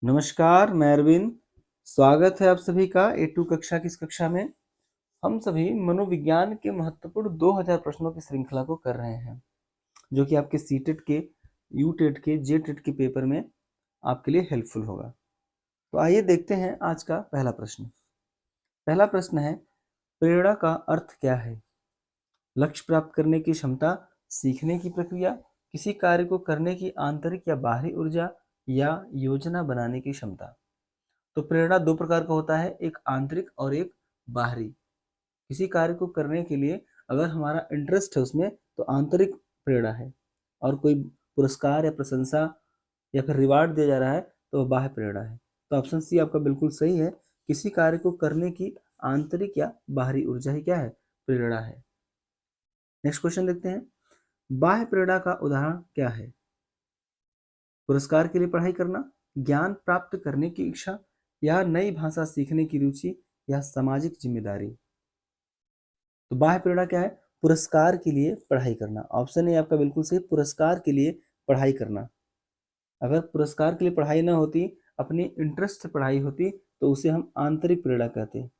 नमस्कार, मैं अरविंद। स्वागत है आप सभी का A2 कक्षा की इस कक्षा में। हम सभी मनोविज्ञान के महत्वपूर्ण 2000 प्रश्नों की श्रृंखला को कर रहे हैं, जो कि आपके सीटेट के, यूटेट के, जेटेट के पेपर में आपके लिए हेल्पफुल होगा। तो आइए देखते हैं आज का पहला प्रश्न। पहला प्रश्न है, प्रेरणा का अर्थ क्या है? लक्ष्य प्राप्त करने की क्षमता, सीखने की प्रक्रिया, किसी कार्य को करने की आंतरिक या बाहरी ऊर्जा, या योजना बनाने की क्षमता। तो प्रेरणा दो प्रकार का होता है, एक आंतरिक और एक बाहरी। किसी कार्य को करने के लिए अगर हमारा इंटरेस्ट है उसमें तो आंतरिक प्रेरणा है, और कोई पुरस्कार या प्रशंसा या फिर रिवार्ड दिया जा रहा है तो वह बाह्य प्रेरणा है। तो ऑप्शन सी आपका बिल्कुल सही है। किसी कार्य को करने की आंतरिक या बाहरी ऊर्जा ही क्या है? प्रेरणा है। नेक्स्ट क्वेश्चन देखते हैं, बाह्य प्रेरणा का उदाहरण क्या है? पुरस्कार के लिए पढ़ाई करना, ज्ञान प्राप्त करने की इच्छा, या नई भाषा सीखने की रुचि, या सामाजिक जिम्मेदारी। तो बाह्य प्रेरणा क्या है? पुरस्कार के लिए पढ़ाई करना। ऑप्शन ए आपका बिल्कुल सही, पुरस्कार के लिए पढ़ाई करना। अगर पुरस्कार के लिए पढ़ाई ना होती, अपनी इंटरेस्ट से पढ़ाई होती, तो उसे हम आंतरिक प्रेरणा कहते हैं।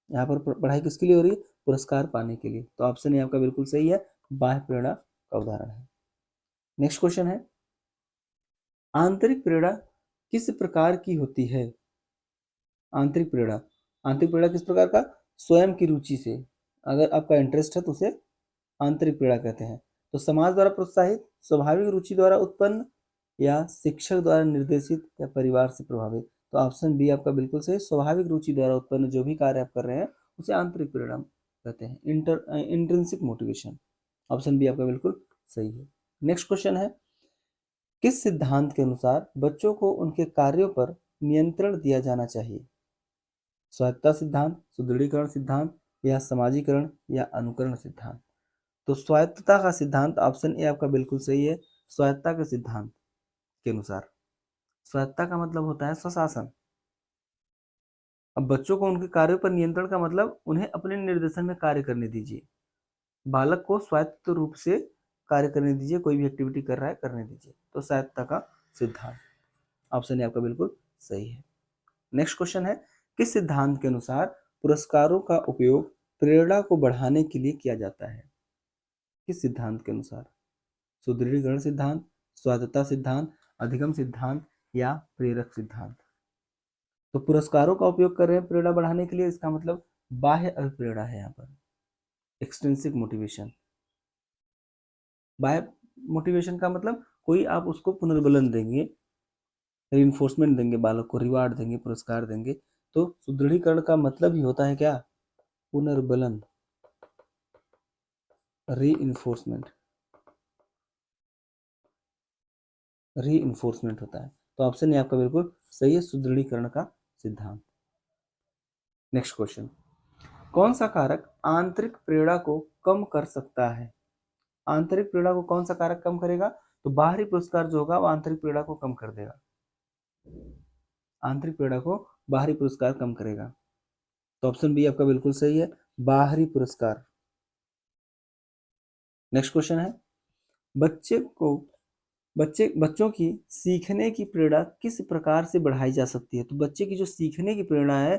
यहाँ पर पढ़ाई किसके लिए हो रही है? पुरस्कार पाने के लिए। तो ऑप्शन ए आपका बिल्कुल सही है, बाह्य प्रेरणा का उदाहरण है। नेक्स्ट क्वेश्चन है, आंतरिक प्रेरणा किस प्रकार की होती है? आंतरिक प्रेरणा, आंतरिक प्रेरणा किस प्रकार का? स्वयं की रुचि से। अगर आपका इंटरेस्ट है तो उसे आंतरिक प्रेरणा कहते हैं। तो समाज द्वारा प्रोत्साहित, स्वाभाविक रुचि द्वारा उत्पन्न, या शिक्षक द्वारा निर्देशित, या परिवार से प्रभावित। तो ऑप्शन बी आपका बिल्कुल सही, स्वाभाविक रुचि द्वारा उत्पन्न जो भी कार्य आप कर रहे हैं उसे आंतरिक प्रेरणा कहते हैं, इंट्रिंसिक मोटिवेशन। ऑप्शन बी आपका बिल्कुल सही है। नेक्स्ट क्वेश्चन है, किस सिद्धांत के अनुसार बच्चों को उनके कार्यों पर नियंत्रण दिया जाना चाहिए? स्वायत्तता सिद्धांत, सुदृढ़ीकरण सिद्धांत, या समाजीकरण, या अनुकरण सिद्धांत। तो स्वायत्तता का सिद्धांत, ऑप्शन ए आपका बिल्कुल सही है। स्वायत्तता के सिद्धांत के अनुसार, स्वायत्तता का मतलब होता है स्वशासन। अब बच्चों को उनके कार्यों पर नियंत्रण का मतलब उन्हें अपने निर्देशन में कार्य करने दीजिए। बालक को स्वायत्त रूप से कार्य करने दीजिए, कोई भी एक्टिविटी कर रहा है करने दीजिए। तो स्वायत्तता का सिद्धांत, ऑप्शन ए आपका बिल्कुल सही है। नेक्स्ट क्वेश्चन है, किस सिद्धांत के अनुसार पुरस्कारों का उपयोग प्रेरणा को बढ़ाने के लिए किया जाता है? किस सिद्धांत के अनुसार? सुदृढ़ीकरण सिद्धांत, स्वायत्तता सिद्धांत, अधिगम सिद्धांत, या प्रेरक सिद्धांत। तो पुरस्कारों का उपयोग कर रहे हैं प्रेरणा बढ़ाने के लिए, इसका मतलब बाह्य अभिप्रेरणा है। यहाँ पर एक्सट्रिंसिक मोटिवेशन। बाह्य मोटिवेशन का मतलब कोई आप उसको पुनर्बलन देंगे, रिइंफोर्समेंट देंगे, बालक को रिवार्ड देंगे, पुरस्कार देंगे। तो सुदृढ़ीकरण का मतलब ही होता है क्या? पुनर्बलन, रीइंफोर्समेंट, रीइंफोर्समेंट होता है। तो ऑप्शन ए आपका बिल्कुल सही है, सुदृढ़ीकरण का सिद्धांत। नेक्स्ट क्वेश्चन, कौन सा कारक आंतरिक प्रेरणा को कम कर सकता है? आंतरिक प्रेरणा को कौन सा कारक कम करेगा? तो बाहरी पुरस्कार जो होगा वो आंतरिक प्रेरणा को कम कर देगा। आंतरिक प्रेरणा को बाहरी पुरस्कार कम करेगा। तो ऑप्शन बी आपका बिल्कुल सही है, बाहरी पुरस्कार। नेक्स्ट क्वेश्चन है, बच्चों की सीखने की प्रेरणा किस प्रकार से बढ़ाई जा सकती है? तो बच्चे की जो सीखने की प्रेरणा है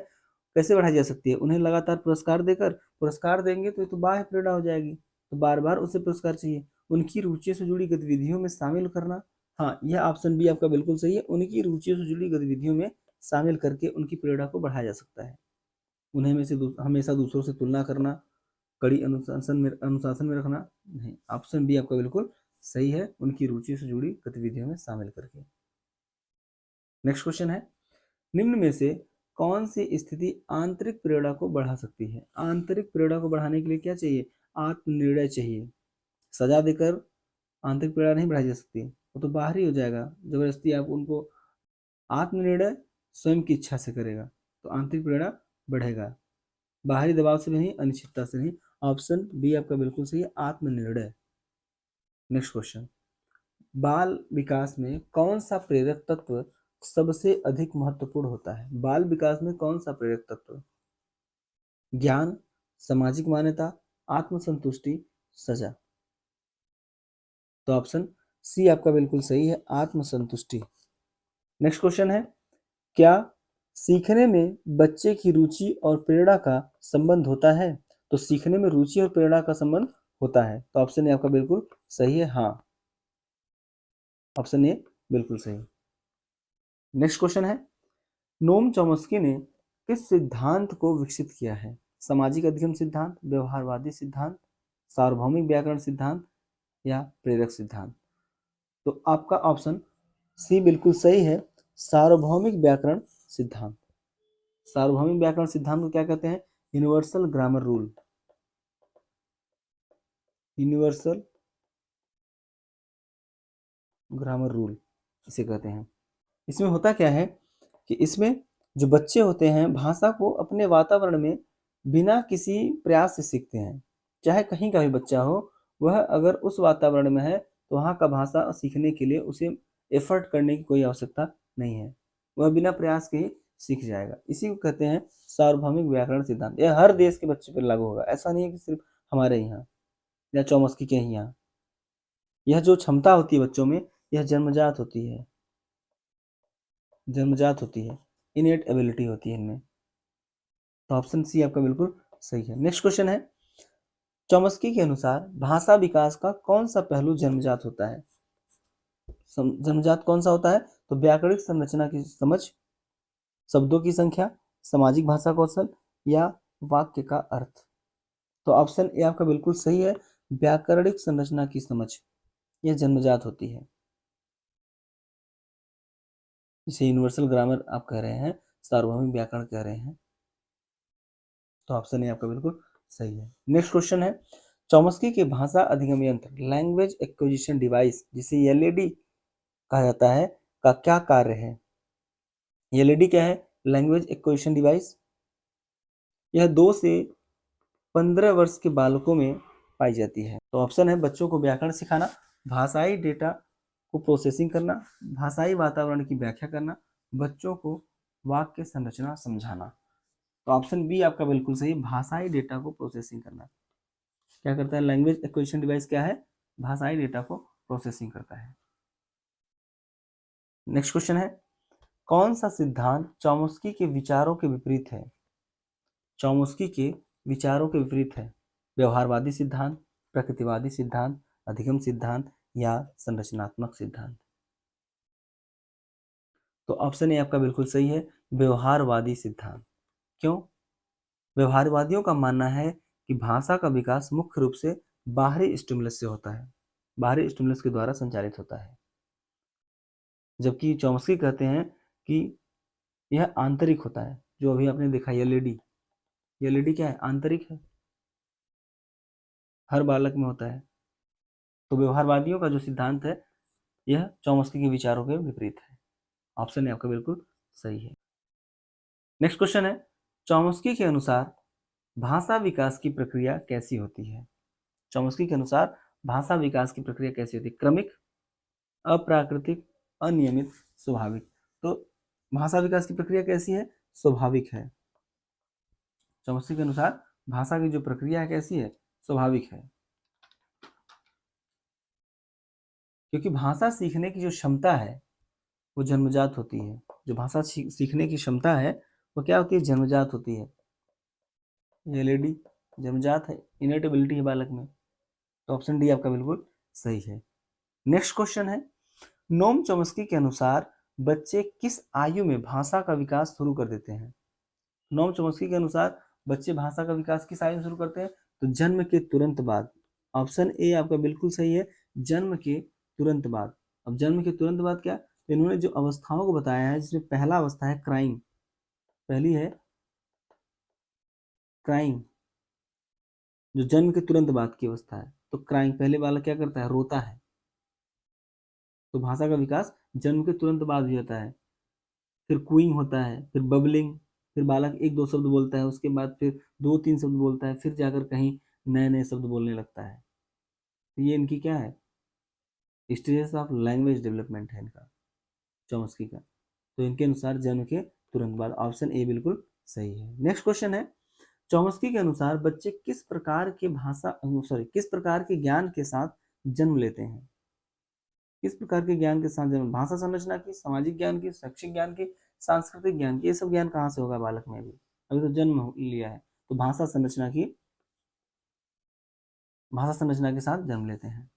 कैसे बढ़ाई जा सकती है? उन्हें लगातार पुरस्कार देकर, पुरस्कार देंगे तो ये तो बाह्य प्रेरणा हो जाएगी, तो बार बार उसे पुरस्कार चाहिए। उनकी रुचियों से जुड़ी गतिविधियों में शामिल करना, हाँ यह ऑप्शन बी आपका बिल्कुल सही है, उनकी रुचियों से जुड़ी गतिविधियों में शामिल करके उनकी प्रेरणा को बढ़ाया जा सकता है। उन्हें में से हमेशा दूसरों से तुलना करना, कड़ी अनुशासन में रखना नहीं। ऑप्शन बी आपका बिल्कुल सही है, उनकी रुचि से जुड़ी गतिविधियों में शामिल करके। नेक्स्ट क्वेश्चन है, निम्न में से कौन सी स्थिति आंतरिक प्रेरणा को बढ़ा सकती है? आंतरिक प्रेरणा को बढ़ाने के लिए क्या चाहिए? आत्मनिर्णय चाहिए। सजा देकर आंतरिक प्रेरणा नहीं बढ़ाई जा सकती, वो तो बाहरी हो जाएगा। जबरदस्ती आप उनको, आत्मनिर्णय स्वयं की इच्छा से करेगा तो आंतरिक प्रेरणा बढ़ेगा, बाहरी दबाव से भी नहीं, अनिश्चितता से नहीं। ऑप्शन बी आपका बिल्कुल सही है, आत्मनिर्णय। नेक्स्ट क्वेश्चन, बाल विकास में कौन सा प्रेरक तत्व सबसे अधिक महत्वपूर्ण होता है? बाल विकास में कौन सा प्रेरक तत्व? ज्ञान, सामाजिक मान्यता, आत्मसंतुष्टि, सजा। तो ऑप्शन सी आपका बिल्कुल सही है, आत्मसंतुष्टि। नेक्स्ट क्वेश्चन है, क्या सीखने में बच्चे की रुचि और प्रेरणा का संबंध होता है? तो सीखने में रुचि और प्रेरणा का संबंध होता है। तो ऑप्शन ए आपका बिल्कुल सही है, हाँ। ऑप्शन ए बिल्कुल सही। नेक्स्ट क्वेश्चन है, नोम चॉम्स्की ने किस सिद्धांत को विकसित किया है? सामाजिक अधिगम सिद्धांत, व्यवहारवादी सिद्धांत, सार्वभौमिक व्याकरण सिद्धांत या प्रेरक सिद्धांत? तो आपका ऑप्शन सी बिल्कुल सही है, सार्वभौमिक व्याकरण सिद्धांत। सार्वभौमिक व्याकरण सिद्धांत को क्या कहते हैं? Universal grammar rule. Universal grammar rule इसे कहते हैं। इसमें होता क्या है कि इसमें जो बच्चे होते हैं भाषा को अपने वातावरण में बिना किसी प्रयास से सीखते हैं। चाहे कहीं का भी बच्चा हो, वह अगर उस वातावरण में है तो वहाँ का भाषा सीखने के लिए उसे एफर्ट करने की कोई आवश्यकता नहीं है, वह बिना प्रयास के ही सीख जाएगा। इसी को कहते हैं सार्वभौमिक व्याकरण सिद्धांत। यह हर देश के बच्चे पर लागू होगा, ऐसा नहीं है कि सिर्फ हमारे यहाँ या चौमस्की के ही यहाँ। यह जो क्षमता होती है बच्चों में, यह जन्मजात होती है, जन्मजात होती है, इनेट एबिलिटी होती है इनमें। तो ऑप्शन सी आपका बिल्कुल सही है। नेक्स्ट क्वेश्चन है, चॉम्स्की के अनुसार भाषा विकास का कौन सा पहलू जन्मजात होता है? जन्मजात कौन सा होता है? तो व्याकरणिक संरचना की समझ, शब्दों की संख्या, सामाजिक भाषा कौशल या वाक्य का अर्थ? तो ऑप्शन ए आपका बिल्कुल सही है, व्याकरणिक संरचना की समझ, यह जन्मजात होती है। इसे यूनिवर्सल ग्रामर आप कह रहे हैं, सार्वभौमिक व्याकरण कह रहे हैं। तो ऑप्शन ए आपका बिल्कुल सही है। नेक्स्ट क्वेश्चन है, चॉम्स्की के भाषा अधिगम यंत्र लैंग्वेज एक्विजिशन डिवाइस, जिसे एलएडी कहा जाता है, का क्या कार्य है? एलएडी क्या है? Language acquisition device. यह 2 से 15 वर्ष के बालकों में पाई जाती है। तो ऑप्शन है, बच्चों को व्याकरण सिखाना, भाषाई डेटा को प्रोसेसिंग करना, भाषाई वातावरण की व्याख्या करना, बच्चों को वाक्य संरचना समझाना। तो ऑप्शन बी आपका बिल्कुल सही, भाषाई डेटा को प्रोसेसिंग करना। क्या करता है लैंग्वेज एक्विजिशन डिवाइस? क्या है? भाषाई डेटा को प्रोसेसिंग करता है। नेक्स्ट क्वेश्चन है, कौन सा सिद्धांत चॉम्स्की के विचारों के विपरीत है? चॉम्स्की के विचारों के विपरीत है। व्यवहारवादी सिद्धांत, प्रकृतिवादी सिद्धांत, अधिगम सिद्धांत या संरचनात्मक सिद्धांत? तो ऑप्शन ए आपका बिल्कुल सही है, व्यवहारवादी सिद्धांत। क्यों? व्यवहारवादियों का मानना है कि भाषा का विकास मुख्य रूप से बाहरी स्टिमुलस से होता है, बाहरी स्टिमुलस के द्वारा संचालित होता है, जबकि चॉम्स्की कहते हैं कि यह आंतरिक होता है। जो अभी आपने देखा एलईडी, एलईडी क्या है? आंतरिक है, हर बालक में होता है। तो व्यवहारवादियों का जो सिद्धांत है, यह चॉम्स्की के विचारों के विपरीत है। ऑप्शन ए आपका बिल्कुल सही है। नेक्स्ट क्वेश्चन है, चॉम्स्की के अनुसार भाषा विकास की प्रक्रिया कैसी होती है? चॉम्स्की के अनुसार भाषा विकास की प्रक्रिया कैसी होती है? क्रमिक, अप्राकृतिक, अनियमित, स्वाभाविक? तो भाषा विकास की प्रक्रिया कैसी है? स्वाभाविक है। चॉम्स्की के अनुसार भाषा की जो प्रक्रिया है कैसी है? स्वाभाविक है। क्योंकि भाषा सीखने की जो क्षमता है वो जन्मजात होती है। जो भाषा सीखने की क्षमता है वो क्या होती है? जन्मजात होती है। एलईडी जन्मजात है, इनेट एबिलिटी है बालक में। तो ऑप्शन डी आपका बिल्कुल सही है। नेक्स्ट क्वेश्चन है, नोम चॉम्स्की के अनुसार बच्चे किस आयु में भाषा का विकास शुरू कर देते हैं? नोम चॉम्स्की के अनुसार बच्चे भाषा का विकास किस आयु में शुरू करते हैं? तो जन्म के तुरंत बाद। ऑप्शन ए आपका बिल्कुल सही है, जन्म के तुरंत बाद। अब जन्म के तुरंत बाद क्या? तो इन्होंने जो अवस्थाओं को बताया है, जिसमें पहला अवस्था है क्राइंग, पहली है क्राइंग, जो जन्म के तुरंत बाद की अवस्था है। तो क्राइंग, पहले बालक क्या करता है? रोता है। तो भाषा का विकास जन्म के तुरंत बाद भी होता है। फिर कूइंग होता है, फिर बबलिंग, फिर बालक एक दो शब्द बोलता है, उसके बाद फिर दो तीन शब्द बोलता है, फिर जाकर कहीं नए नए शब्द बोलने लगता है। तो ये इनकी क्या है? स्टेजेस ऑफ लैंग्वेज डेवलपमेंट है इनका, चॉम्स्की का। तो इनके अनुसार जन्म के तुरंत बाद। ऑप्शन ए बिल्कुल सही है। नेक्स्ट क्वेश्चन है, चॉम्स्की के अनुसार बच्चे किस प्रकार के किस प्रकार के ज्ञान के साथ जन्म लेते हैं? किस प्रकार के ज्ञान के साथ जन्म? भाषा संरचना की, सामाजिक ज्ञान की, शैक्षिक ज्ञान की, सांस्कृतिक ज्ञान की, ये सब ज्ञान कहाँ से होगा बालक में? अभी तो जन्म लिया है, तो भाषा संरचना के साथ जन्म लेते हैं।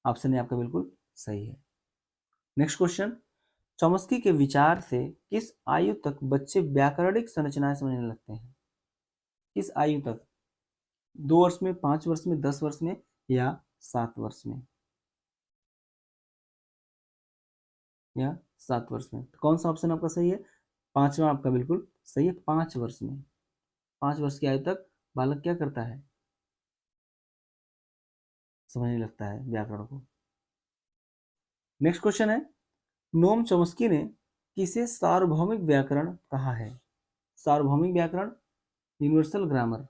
ऑप्शन ए आपका बिल्कुल सही है। नेक्स्ट क्वेश्चन, चॉम्स्की के विचार से किस आयु तक बच्चे व्याकरणिक संरचनाएं समझने लगते हैं? किस आयु तक? 2 वर्ष में, 5 वर्ष में, 10 वर्ष में या 7 वर्ष में? या 7 वर्ष में? तो कौन सा ऑप्शन आपका सही है? पांचवा आपका बिल्कुल सही है, 5 वर्ष में। 5 वर्ष की आयु तक बालक क्या करता है? समझने लगता है व्याकरण को। नेक्स्ट क्वेश्चन है, नोम चॉम्स्की ने किसे सार्वभौमिक व्याकरण कहा है? सार्वभौमिक व्याकरण, यूनिवर्सल ग्रामर।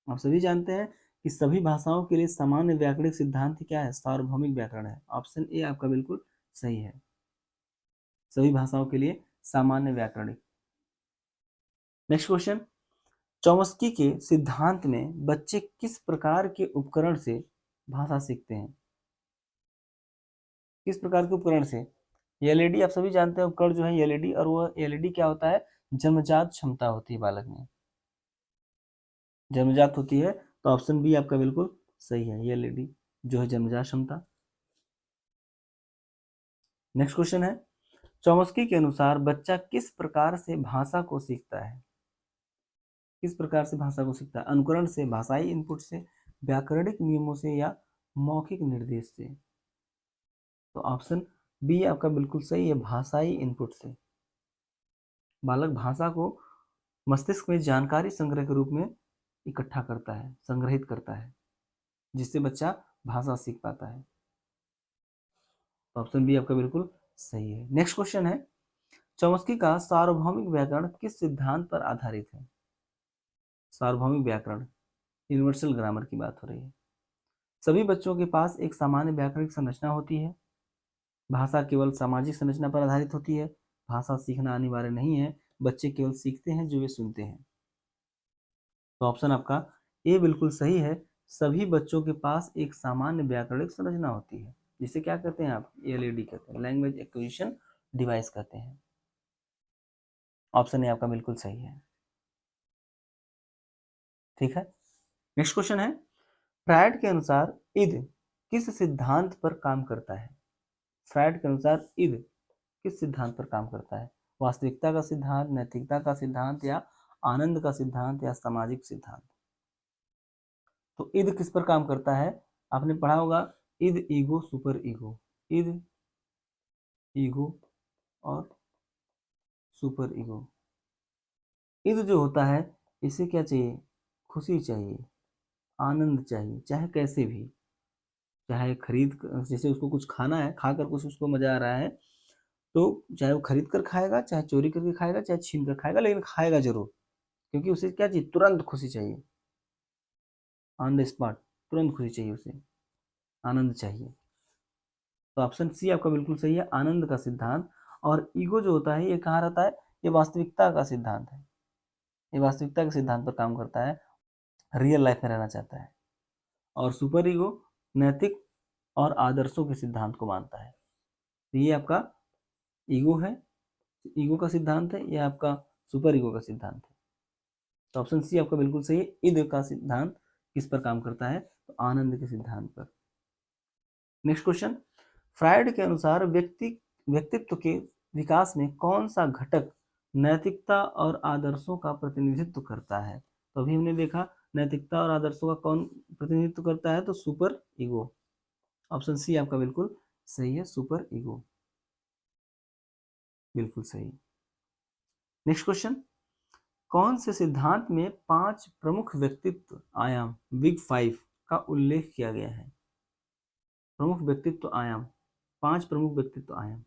आप सभी जानते हैं कि सभी भाषाओं के लिए सामान्य व्याकरणिक सिद्धांत क्या है? सार्वभौमिक व्याकरण है। ऑप्शन ए आपका बिल्कुल सही है, सभी भाषाओं के लिए सामान्य व्याकरणिक। नेक्स्ट क्वेश्चन, चॉम्स्की के सिद्धांत में बच्चे किस प्रकार के उपकरण से भाषा सीखते हैं? किस प्रकार के उपकरण से? एलईडी, आप सभी जानते हैं उपकरण जो है एलईडी, और वो एलईडी क्या होता है? जन्मजात क्षमता होती है बालक में, जन्मजात होती है। तो ऑप्शन बी आपका बिल्कुल सही है, एलईडी जो है जन्मजात क्षमता। नेक्स्ट क्वेश्चन है, चॉम्स्की के अनुसार बच्चा किस प्रकार से भाषा को सीखता है? किस प्रकार से भाषा को सीखता है? अनुकरण से, भाषाई इनपुट से, व्याकरणिक नियमों से या मौखिक निर्देश से? तो ऑप्शन बी आपका बिल्कुल सही है, भाषाई इनपुट से। बालक भाषा को मस्तिष्क में जानकारी संग्रह के रूप में इकट्ठा करता है, संग्रहित करता है, जिससे बच्चा भाषा सीख पाता है। तो ऑप्शन बी आपका बिल्कुल सही है। नेक्स्ट क्वेश्चन है, चॉम्स्की का सार्वभौमिक व्याकरण किस सिद्धांत पर आधारित है? सार्वभौमिक व्याकरण, यूनिवर्सल ग्रामर की बात हो रही है। सभी बच्चों के पास एक सामान्य व्याकरणिक संरचना होती है। भाषा केवल सामाजिक संरचना पर आधारित होती है। भाषा सीखना अनिवार्य नहीं है, बच्चे केवल सीखते हैं जो वे सुनते हैं। तो ऑप्शन आपका ए बिल्कुल सही है, सभी बच्चों के पास एक सामान्य व्याकरणिक संरचना होती है, जिसे क्या कहते हैं आप? एलईडी कहते हैं, लैंग्वेज एक्विजिशन डिवाइस कहते हैं। ऑप्शन ए आपका बिल्कुल सही है। ठीक है। नेक्स्ट क्वेश्चन है, फ्रायड के अनुसार ईद किस सिद्धांत पर काम करता है? फ्रायड के अनुसार ईद किस सिद्धांत पर काम करता है? वास्तविकता का सिद्धांत, नैतिकता का सिद्धांत, या आनंद का सिद्धांत, या सामाजिक सिद्धांत? तो ईद किस पर काम करता है? आपने पढ़ा होगा, Eid, ego, super ego. Eid, ego और सुपर ईगो। ईद जो होता है, इसे क्या चाहिए? खुशी चाहिए, आनंद चाहिए, चाहे कैसे भी, चाहे जैसे उसको कुछ खाना है, खाकर कुछ उसको मजा आ रहा है, तो चाहे वो खरीद कर खाएगा, चाहे चोरी करके खाएगा, चाहे छीन कर खाएगा, लेकिन खाएगा जरूर, क्योंकि उसे क्या चाहिए? तुरंत खुशी चाहिए, ऑन द स्पॉट, तुरंत खुशी चाहिए उसे, आनंद चाहिए। तो ऑप्शन सी आपका बिल्कुल सही है, आनंद का सिद्धांत। और ईगो जो होता है, ये कहाँ रहता है? ये वास्तविकता का सिद्धांत है, ये वास्तविकता के सिद्धांत पर काम करता है, रियल लाइफ में रहना चाहता है। और सुपर ईगो नैतिक और आदर्शों के सिद्धांत को मानता है। तो ये आपका ईगो है, ईगो का सिद्धांत है, यह आपका सुपर ईगो का सिद्धांत है। तो ऑप्शन सी आपका बिल्कुल सही है, ईद का सिद्धांत किस पर काम करता है? तो आनंद के सिद्धांत पर। नेक्स्ट क्वेश्चन, फ्रायड के अनुसार व्यक्तित्व के विकास में कौन सा घटक नैतिकता और आदर्शों का प्रतिनिधित्व करता है? तो अभी हमने देखा नैतिकता और आदर्शों का कौन प्रतिनिधित्व करता है? तो सुपर ईगो। ऑप्शन सी आपका बिल्कुल सही है, सुपर ईगो, बिल्कुल सही। नेक्स्ट क्वेश्चन, कौन से सिद्धांत में 5 प्रमुख व्यक्तित्व आयाम, बिग 5 का उल्लेख किया गया है? प्रमुख व्यक्तित्व आयाम, 5 प्रमुख व्यक्तित्व आयाम।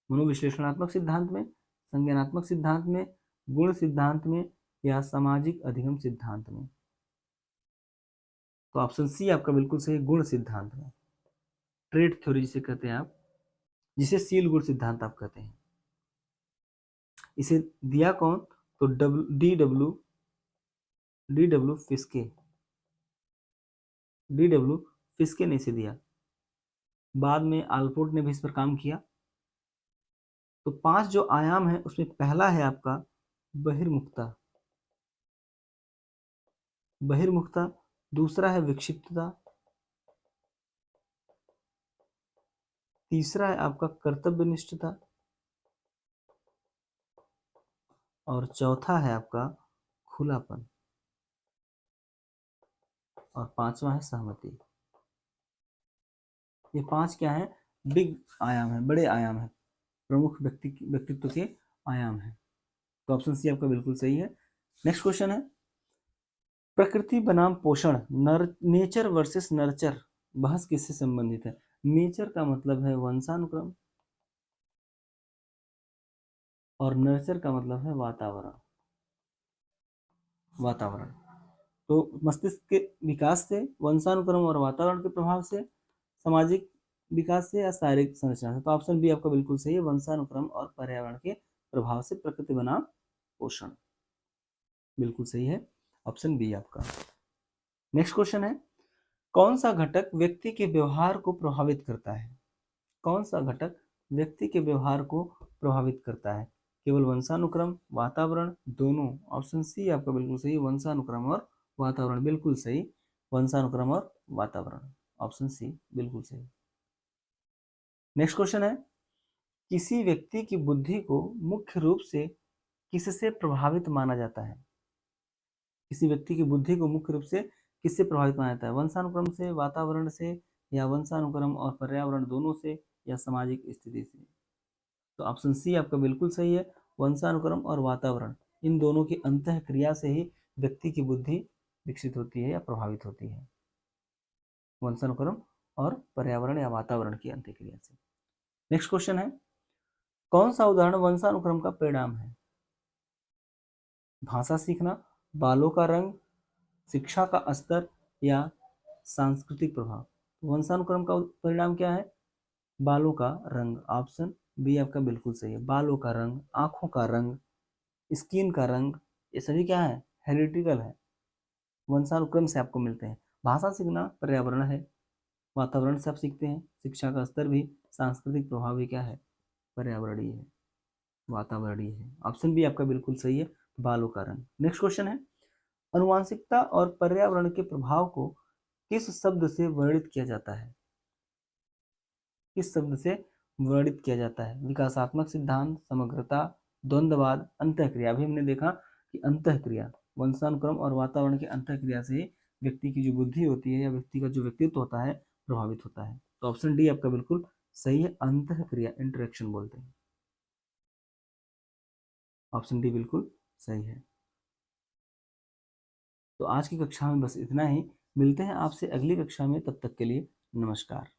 मनोविश्लेषणात्मक सिद्धांत में, संज्ञानात्मक सिद्धांत में, गुण सिद्धांत में, या सामाजिक अधिगम सिद्धांत में? तो ऑप्शन सी आपका बिल्कुल सही, गुण सिद्धांत में, ट्रेट थ्योरी जिसे कहते हैं आप, जिसे सील गुण सिद्धांत आप कहते हैं। इसे दिया कौन? तो D W Fiske, D W Fiske ने इसे दिया। बाद में आल्पोर्ट ने भी इस पर काम किया, तो 5 जो आयाम है उसमें पहला है आपका बहिर्मुखता, बहिर्मुखता। दूसरा है विक्षिप्तता, तीसरा है आपका कर्तव्यनिष्ठता, और चौथा है आपका खुलापन, और पांचवा है सहमति। ये 5 क्या है? बिग आयाम है, बड़े आयाम है, प्रमुख व्यक्तित्व के आयाम है। तो ऑप्शन सी आपका बिल्कुल सही है। नेक्स्ट क्वेश्चन है, प्रकृति बनाम पोषण, नेचर वर्सेस नर्चर, बहस किससे संबंधित है? नेचर का मतलब है वंशानुक्रम, और नर्चर का मतलब है वातावरण, वातावरण। तो मस्तिष्क के विकास से, वंशानुक्रम और वातावरण के प्रभाव से, सामाजिक विकास से, या शारीरिक संरचना से? तो ऑप्शन बी आपका बिल्कुल सही है, वंशानुक्रम और पर्यावरण के प्रभाव से प्रकृति बनाम पोषण, बिल्कुल सही है, ऑप्शन बी आपका। नेक्स्ट क्वेश्चन है, कौन सा घटक व्यक्ति के व्यवहार को प्रभावित करता है? कौन सा घटक व्यक्ति के व्यवहार को प्रभावित करता है? केवल वंशानुक्रम, वातावरण, दोनों? ऑप्शन सी आपका बिल्कुल सही, वंशानुक्रम और वातावरण, बिल्कुल सही, वंशानुक्रम और वातावरण, ऑप्शन सी बिल्कुल सही। नेक्स्ट क्वेश्चन है, किसी व्यक्ति की बुद्धि को मुख्य रूप से किससे प्रभावित माना जाता है? किसी व्यक्ति की बुद्धि को मुख्य रूप से किससे प्रभावित माना जाता है? वंशानुक्रम से, वातावरण से, या वंशानुक्रम और पर्यावरण दोनों से, या सामाजिक स्थिति से? तो ऑप्शन सी आपका बिल्कुल सही है, वंशानुक्रम और वातावरण, इन दोनों की अंतः क्रिया से ही व्यक्ति की बुद्धि विकसित होती है या प्रभावित होती है, वंशानुक्रम और पर्यावरण या वातावरण की अंतः क्रिया से। नेक्स्ट क्वेश्चन है, कौन सा उदाहरण वंशानुक्रम का परिणाम है? भाषा सीखना, बालों का रंग, शिक्षा का स्तर, या सांस्कृतिक प्रभाव? वंशानुक्रम का परिणाम क्या है? बालों का रंग, ऑप्शन बी आपका बिल्कुल सही है, बालों का रंग, आंखों का रंग, स्किन का रंग, ये सभी क्या है? हेरिडिटिकल है, वंशानुक्रम से आपको मिलते हैं। भाषा सीखना पर्यावरण है, वातावरण से आप सीखते हैं, शिक्षा का स्तर भी, सांस्कृतिक प्रभाव भी क्या है? पर्यावरणीय है, वातावरणीय है, ऑप्शन बी आपका बिल्कुल सही है, बालों का रंग। नेक्स्ट क्वेश्चन है, अनुवांशिकता और पर्यावरण के प्रभाव को किस शब्द से वर्णित किया जाता है? किस शब्द से वर्णित किया जाता है? विकासात्मक सिद्धांत, समग्रता, द्वंद्ववाद, अंतःक्रिया। अभी हमने देखा कि अंतःक्रिया, वंशानुक्रम और वातावरण की अंतःक्रिया से व्यक्ति की जो बुद्धि होती है या व्यक्ति का जो व्यक्तित्व होता है प्रभावित होता है। तो ऑप्शन डी आपका बिल्कुल सही है, अंतःक्रिया, इंटरेक्शन बोलते हैं, ऑप्शन डी बिल्कुल सही है। तो आज की कक्षा में बस इतना ही, मिलते हैं आपसे अगली कक्षा में, तब तक के लिए नमस्कार।